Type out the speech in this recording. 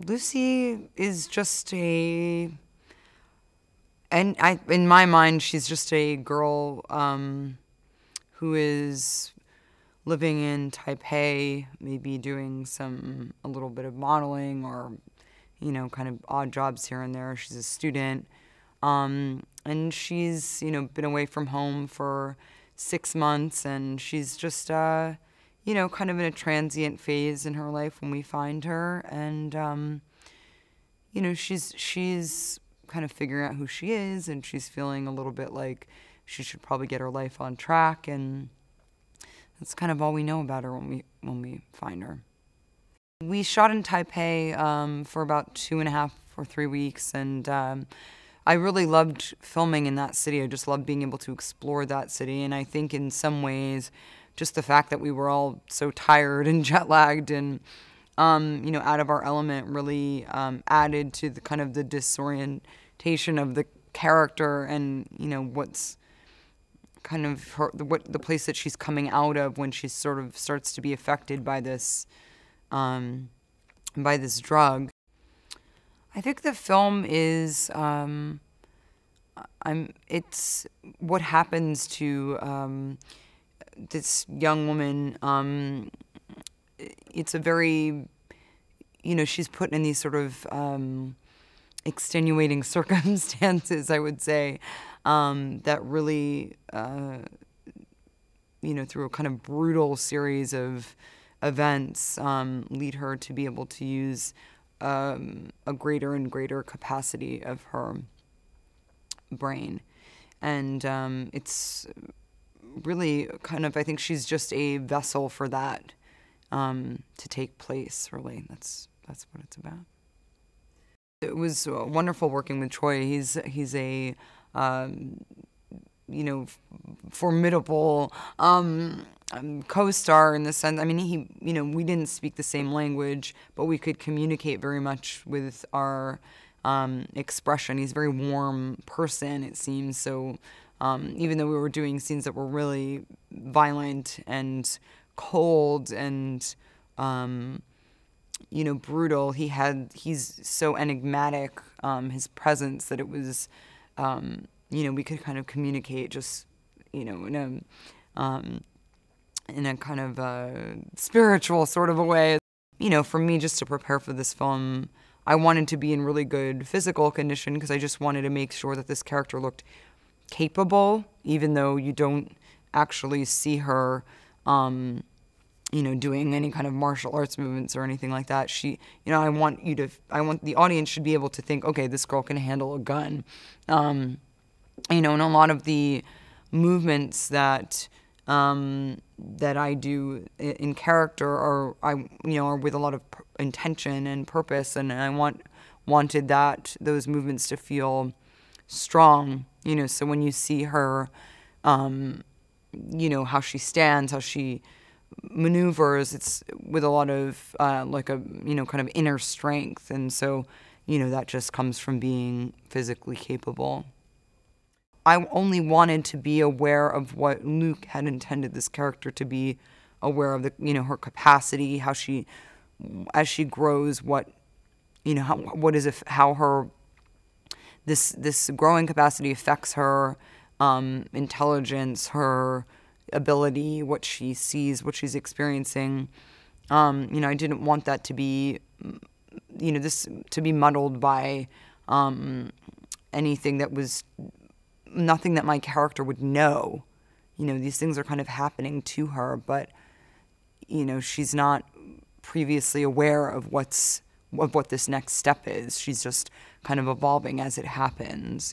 Lucy is just in my mind, she's just a girl who is living in Taipei, maybe doing a little bit of modeling or, kind of odd jobs here and there. She's a student. And she's, been away from home for 6 months, and she's just, kind of in a transient phase in her life when we find her. And, she's kind of figuring out who she is, and she's feeling a little bit like she should probably get her life on track, and that's kind of all we know about her when we find her. We shot in Taipei for about 2.5 or 3 weeks, and I really loved filming in that city. I just loved being able to explore that city, and I think in some ways, just the fact that we were all so tired and jet-lagged and out of our element really added to the kind of the disorientation of the character and, what's kind of the place that she's coming out of when she sort of starts to be affected by this drug. I think the film is it's what happens to this young woman. It's a very, she's put in these sort of extenuating circumstances, I would say, that really, through a kind of brutal series of events, lead her to be able to use a greater and greater capacity of her brain. And it's really kind of, I think she's just a vessel for that to take place, really. That's what it's about. It was wonderful working with Choi. He's a formidable co-star in the sense. I mean, we didn't speak the same language, but we could communicate very much with our expression. He's a very warm person, it seems. So even though we were doing scenes that were really violent and cold and brutal, he's so enigmatic, his presence, that it was we could kind of communicate just in a kind of spiritual sort of a way. For me, just to prepare for this film, I wanted to be in really good physical condition because I just wanted to make sure that this character looked capable, even though you don't actually see her doing any kind of martial arts movements or anything like that. I want the audience should be able to think, okay, this girl can handle a gun. And a lot of the movements that I do in character are with a lot of intention and purpose, and I wanted those movements to feel strong. So when you see her, how she stands, how she maneuvers, it's with a lot of kind of inner strength, and so that just comes from being physically capable. I only wanted to be aware of what Luke had intended this character to be aware of, her capacity, how she, as she grows, how her this growing capacity affects her intelligence, her ability, what she sees, what she's experiencing. I didn't want that to be, this to be muddled by anything that was nothing that my character would know. These things are kind of happening to her, but she's not previously aware of what this next step is. She's just kind of evolving as it happens.